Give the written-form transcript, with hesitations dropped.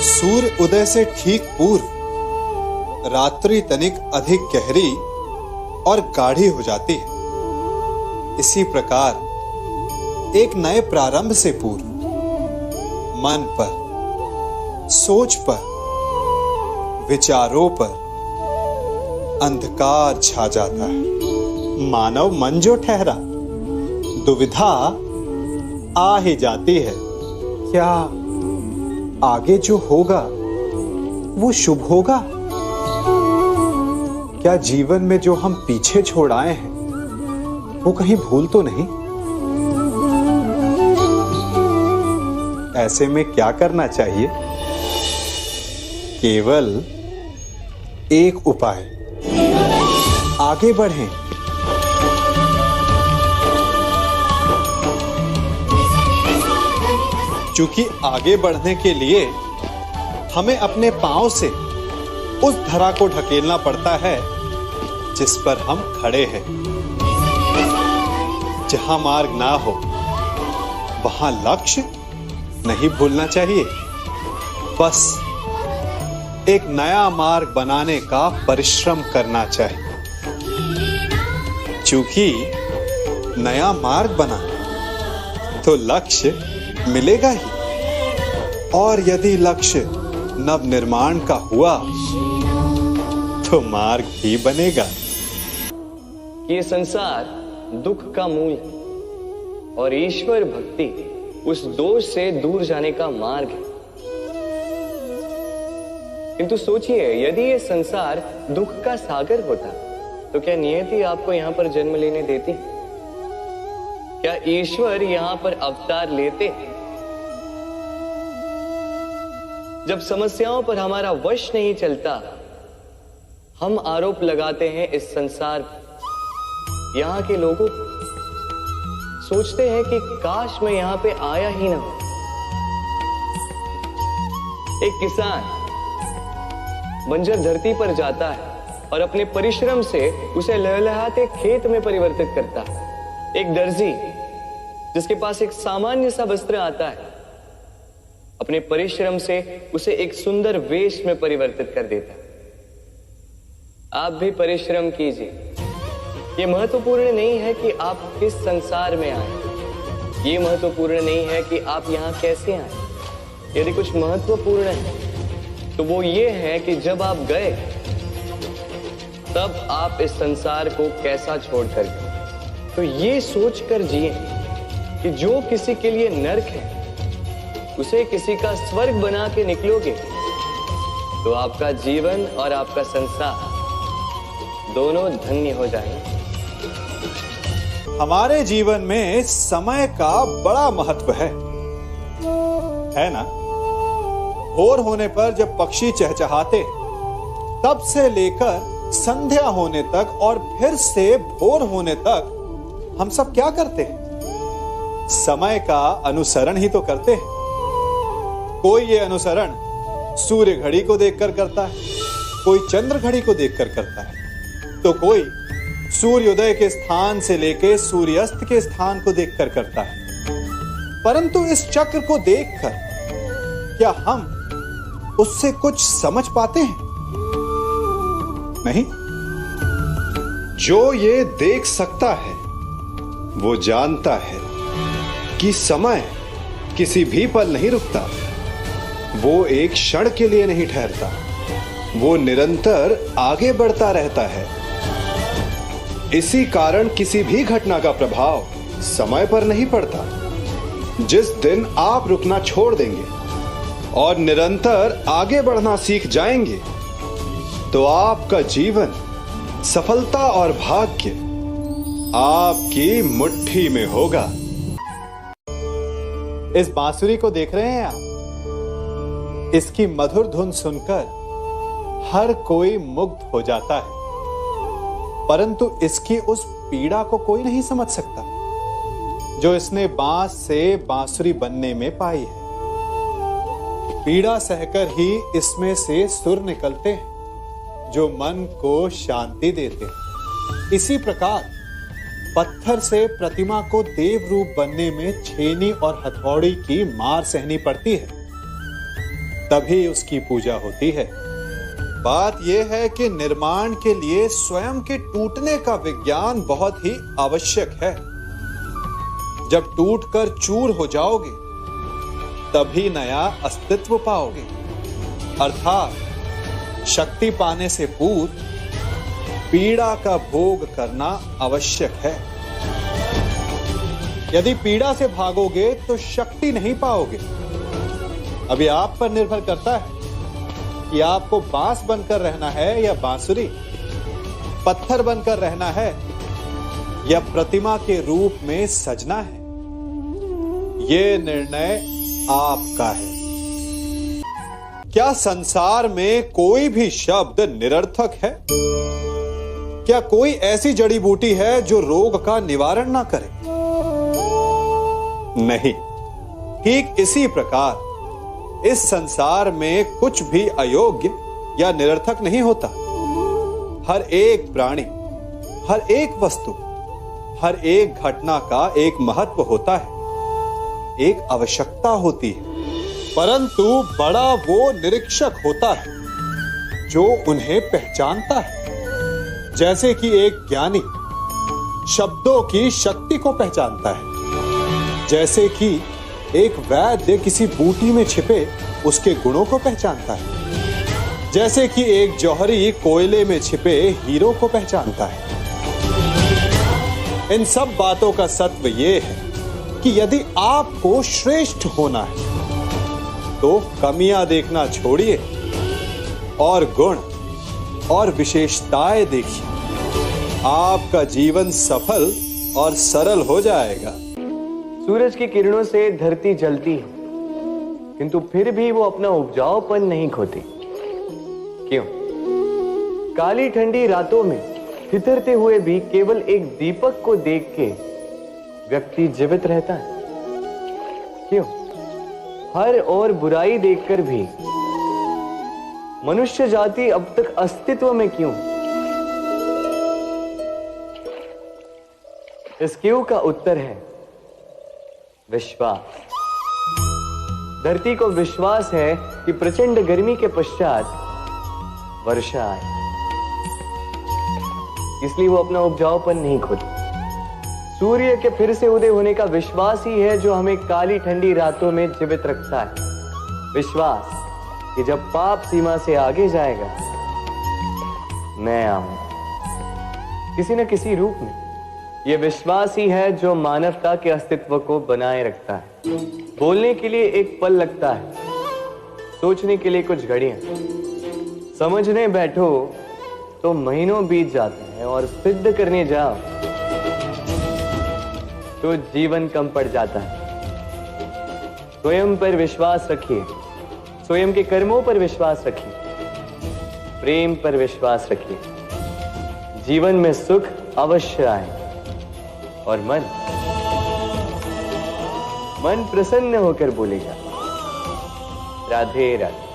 सूर्य उदय से ठीक पूर्व रात्रि तनिक अधिक गहरी और गाढ़ी हो जाती है। इसी प्रकार एक नए प्रारंभ से पूर्व मन पर, सोच पर, विचारों पर अंधकार छा जाता है। मानव मन जो ठहरा, दुविधा आ ही जाती है। क्या आगे जो होगा वो शुभ होगा? क्या जीवन में जो हम पीछे छोड़ आए हैं वो कहीं भूल तो नहीं? ऐसे में क्या करना चाहिए? केवल एक उपाय, आगे बढ़ें। क्योंकि आगे बढ़ने के लिए हमें अपने पांव से उस धरा को ढकेलना पड़ता है जिस पर हम खड़े हैं। जहां मार्ग ना हो वहां लक्ष्य नहीं भूलना चाहिए। बस एक नया मार्ग बनाने का परिश्रम करना चाहिए। क्योंकि नया मार्ग बना तो लक्ष्य मिलेगा ही, और यदि लक्ष्य नव निर्माण का हुआ तो मार्ग भी बनेगा। ये संसार दुख का मूल है और ईश्वर भक्ति उस दोष से दूर जाने का मार्ग है। किंतु सोचिए, यदि ये संसार दुख का सागर होता तो क्या नियति आपको यहां पर जन्म लेने देती? क्या ईश्वर यहां पर अवतार लेते? जब समस्याओं पर हमारा वश नहीं चलता, हम आरोप लगाते हैं इस संसार पर। यहां के लोगों सोचते हैं कि काश मैं यहां पे आया ही ना हो। एक किसान बंजर धरती पर जाता है और अपने परिश्रम से उसे लहलहाते खेत में परिवर्तित करता है। एक दर्जी जिसके पास एक सामान्य सा वस्त्र आता है, अपने परिश्रम से उसे एक सुंदर वेश में परिवर्तित कर देता है। आप भी परिश्रम कीजिए। ये महत्वपूर्ण नहीं है कि आप किस संसार में आए, ये महत्वपूर्ण नहीं है कि आप यहाँ कैसे आए। यदि कुछ महत्वपूर्ण है तो वो ये है कि जब आप गए तब आप इस संसार को कैसा छोड़कर गए। तो ये सोचकर जिए कि जो किसी के लिए नरक है उसे किसी का स्वर्ग बना के निकलोगे तो आपका जीवन और आपका संसार दोनों धन्य हो जाएंगे। हमारे जीवन में समय का बड़ा महत्व है ना? भोर होने पर जब पक्षी चहचहाते तब से लेकर संध्या होने तक और फिर से भोर होने तक हम सब क्या करते हैं? समय का अनुसरण ही तो करते हैं। कोई ये अनुसरण सूर्य घड़ी को देखकर करता है, कोई चंद्र घड़ी को देखकर करता है, तो कोई सूर्योदय के स्थान से लेकर सूर्यास्त के स्थान को देखकर करता है। परंतु इस चक्र को देखकर क्या हम उससे कुछ समझ पाते हैं? नहीं। जो ये देख सकता है वो जानता है कि समय किसी भी पल नहीं रुकता, वो एक क्षण के लिए नहीं ठहरता, वो निरंतर आगे बढ़ता रहता है। इसी कारण किसी भी घटना का प्रभाव समय पर नहीं पड़ता। जिस दिन आप रुकना छोड़ देंगे और निरंतर आगे बढ़ना सीख जाएंगे तो आपका जीवन, सफलता और भाग्य आपकी मुट्ठी में होगा। इस बांसुरी को देख रहे हैं आप? इसकी मधुर धुन सुनकर हर कोई मुग्ध हो जाता है, परंतु इसकी उस पीड़ा को कोई नहीं समझ सकता जो इसने बांस से बांसुरी बनने में पाई है। पीड़ा सहकर ही इसमें से सुर निकलते हैं जो मन को शांति देते हैं। इसी प्रकार पत्थर से प्रतिमा को देव रूप बनने में छेनी और हथौड़ी की मार सहनी पड़ती है, तभी उसकी पूजा होती है। बात यह है कि निर्माण के लिए स्वयं के टूटने का विज्ञान बहुत ही आवश्यक है। जब टूटकर चूर हो जाओगे तभी नया अस्तित्व पाओगे। अर्थात शक्ति पाने से पूर्व पीड़ा का भोग करना आवश्यक है। यदि पीड़ा से भागोगे तो शक्ति नहीं पाओगे। अभी आप पर निर्भर करता है कि आपको बांस बनकर रहना है या बांसुरी, पत्थर बनकर रहना है या प्रतिमा के रूप में सजना है। यह निर्णय आपका है। क्या संसार में कोई भी शब्द निरर्थक है? क्या कोई ऐसी जड़ी बूटी है जो रोग का निवारण ना करे? नहीं। ठीक इसी प्रकार इस संसार में कुछ भी अयोग्य या निरर्थक नहीं होता। हर एक प्राणी, हर एक वस्तु, हर एक घटना का एक महत्व होता है, एक आवश्यकता होती है। परंतु बड़ा वो निरीक्षक होता है जो उन्हें पहचानता है। जैसे कि एक ज्ञानी शब्दों की शक्ति को पहचानता है, जैसे कि एक वैद्य किसी बूटी में छिपे उसके गुणों को पहचानता है, जैसे कि एक जौहरी कोयले में छिपे हीरो को पहचानता है। इन सब बातों का सत्व यह है कि यदि आपको श्रेष्ठ होना है तो कमियां देखना छोड़िए और गुण और विशेषताएं देखिए। आपका जीवन सफल और सरल हो जाएगा। सूरज की किरणों से धरती जलती है, किंतु फिर भी वो अपना उपजाऊपन नहीं खोती। क्यों? काली ठंडी रातों में ठिठुरते हुए भी केवल एक दीपक को देख के व्यक्ति जीवित रहता है। क्यों? हर और बुराई देखकर भी मनुष्य जाति अब तक अस्तित्व में क्यों? इस क्यों का उत्तर है विश्वास। धरती को विश्वास है कि प्रचंड गर्मी के पश्चात वर्षा आए, इसलिए वो अपना उपजाऊपन नहीं खोती। सूर्य के फिर से उदय होने का विश्वास ही है जो हमें काली ठंडी रातों में जीवित रखता है। विश्वास कि जब पाप सीमा से आगे जाएगा मैं आऊंगा किसी न किसी रूप में। यह विश्वास ही है जो मानवता के अस्तित्व को बनाए रखता है। बोलने के लिए एक पल लगता है, सोचने के लिए कुछ घड़ियां, समझने बैठो तो महीनों बीत जाते हैं और सिद्ध करने जाओ तो जीवन कम पड़ जाता है। स्वयं पर विश्वास रखिए, स्वयं के कर्मों पर विश्वास रखिए, प्रेम पर विश्वास रखिए। जीवन में सुख अवश्य आए और मन प्रसन्न होकर बोलेगा राधे राधे।